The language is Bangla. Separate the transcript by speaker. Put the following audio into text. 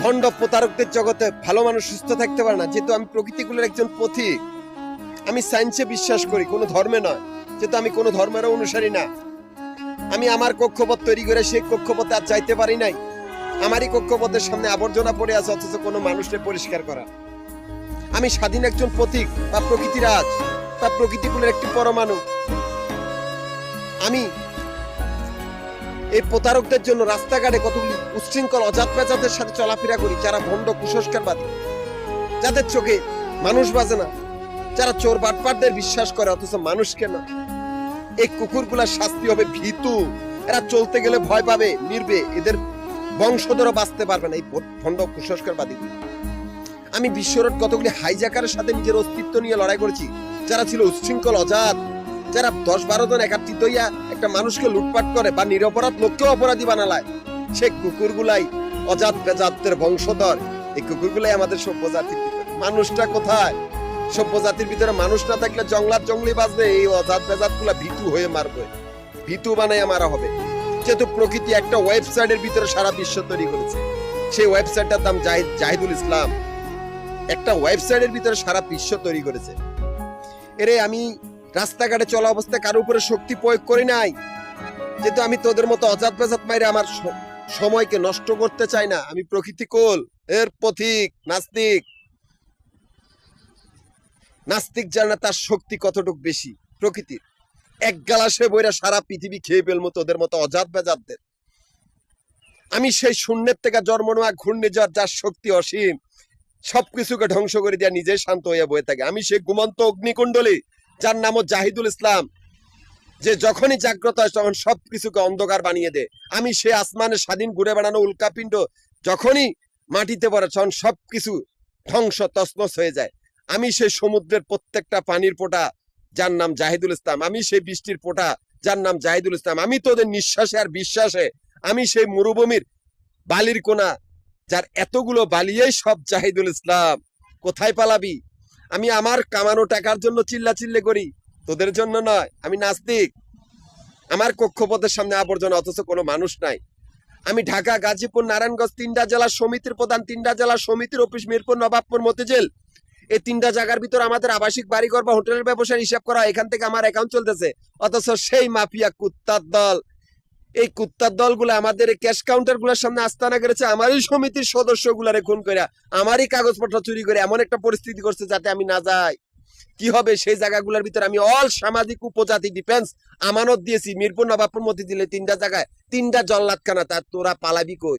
Speaker 1: ভণ্ড প্রতারকদের জগতে ভালো মানুষ সুস্থ থাকতে পারে না। যেহেতু আমি প্রকৃতিকুলের একজন পথিক, আমি সায়েন্সে বিশ্বাস করি, কোনো ধর্মে নয়। যেহেতু আমি কোনো ধর্মেরও অনুসারী না, আমি আমার কক্ষপথ তৈরি করে সেই কক্ষপথে আর চাইতে পারি নাই। আমারই কক্ষপথের সামনে আবর্জনা পড়ে আছে, অথচ কোনো মানুষকে পরিষ্কার করা। আমি স্বাধীন একজন পথিক বা প্রকৃতিরাজ বা প্রকৃতিকুলের একটি পরমাণু। আমি এই প্রতারকদের জন্য রাস্তাঘাটে কতগুলি উচ্ছৃঙ্খল অজাত পেঁচাদের সাথে চলাফেরা করি, যারা ভণ্ড কুসংস্কারবাদী, যাদের চোখে মানুষ বাজে না, যারা চোর বাটপাটদের বিশ্বাস করে অথচ মানুষকে না। এই কুকুরগুলার শাস্তি হবে ভীতু। এরা চলতে গেলে ভয় পাবে, নির্বে, এদের বংশধরও বাঁচতে পারবে না এই ভণ্ড কুসংস্কারবাদী। আমি বিশ্বরোড কতগুলি হাইজ্যাকারের সাথে নিজের অস্তিত্ব নিয়ে লড়াই করেছি, যারা ছিল উচ্ছৃঙ্খল অজাত, যারা 10-12 জন একাত্রিত হইয়া একটা মানুষকে লুটপাট করে বা নিরপরাধ লোককেও অপরাধী বানালায়। সে কুকুরগুলাই অজাত বেজাতদের বংশধর। এই কুকুরগুলাই আমাদের সভ্য জাতির ভিতরে। মানুষটা কোথায়? সভ্য জাতির ভিতরে মানুষ না থাকলে জঙ্গলাত জঙ্গলি বাজবে, এই অজাত বেজাত গুলা ভীতু হয়ে মারবে, ভীতু বানায় মারা হবে। যেহেতু প্রকৃতি একটা ওয়েবসাইটের ভিতরে সারা বিশ্ব তৈরি করেছে, সেই ওয়েবসাইটটার নাম জাহিদুল ইসলাম। একটা ওয়েবসাইটের ভিতরে সারা বিশ্ব তৈরি করেছে। এরে আমি রাস্তাঘাটে চলা অবস্থায় কারো উপরে শক্তি প্রয়োগ করি নাই, যেহেতু আমি তোদের মতো অজাত বেজাত মাইরে আমার সময়কে নষ্ট করতে চাই না। আমি প্রকৃতিকুল এর পথিক। নাস্তিক নাস্তিক জানে তার শক্তি কতটুকু বেশি প্রকৃতির। এক গালাসে বইরা সারা পৃথিবী খেয়ে ফেলবো তোদের মতো অজাত বেজাতদের। আমি সেই শূন্যের থেকে জন্ম নেওয়া ঘূর্ণিঝড়, যার শক্তি অসীম, সবকিছুকে ধ্বংস করে দেওয়া, নিজে শান্ত হয়ে বয়ে থাকে। আমি সেই ঘুমন্ত অগ্নিকুণ্ডলী, যার নামও জাহিদুল ইসলাম, যে যখনই জাগ্রত হয় তখন সবকিছুকে অন্ধকার বানিয়ে দেয়। আমি সে আসমানে স্বাধীন ঘুরে বেড়ানো উল্কাপিণ্ড, যখনই মাটিতে পড়ে তখন সবকিছু ধ্বংস তছনছ হয়ে যায়। আমি সেই সমুদ্রের প্রত্যেকটা পানির ফোঁটা, যার নাম জাহিদুল ইসলাম। আমি সেই বৃষ্টির ফোঁটা, যার নাম জাহিদুল ইসলাম। আমি তোদের নিঃশ্বাসে আর বিশ্বাসে। আমি সেই মরুভূমির বালির কোনা, যার এতগুলো বালিয়েই সব জাহিদুল ইসলাম। কোথায় পালাবি? আমি আমার কামানো টাকার জন্য চিল্লাচিল্লি করি, তোদের জন্য নয়। আমি নাস্তিক। আমার কক্ষপথের সামনে আবর্জনা, অথচ কোনো মানুষ নাই। আমি ঢাকা, গাজীপুর, নারায়ণগঞ্জ 3টা জেলার সমিতির প্রধান। 3টা জেলার সমিতির অফিস মিরপুর, নবাবপুর, মতিঝিল। এই 3টা জায়গার ভিতর আমাদের আবাসিক বাড়িঘর বা হোটেলের ব্যবসার হিসাব করা, এখান থেকে আমার অ্যাকাউন্ট চলতেছে। অথচ সেই মাফিয়া কুত্তার দল, এই কুত্তার দলগুলো আমাদের এই ক্যাশ কাউন্টার গুলোর সামনে আস্তানা করেছে, আমারই সমিতির সদস্য গুলারে খুন করে, আমারই কাগজপত্র চুরি করে এমন একটা পরিস্থিতি করছে যাতে আমি না যাই। কি হবে সেই জায়গাগুলোর ভিতরে? আমি অল সামাজিক উপজাতি ডিফেন্স আমানত দিয়েছি মিরপুর, নবাবপুর, মতিঝিলে 3টা জায়গায়, 3টা জল্লাদখানা। তার তোরা পালাবি কই?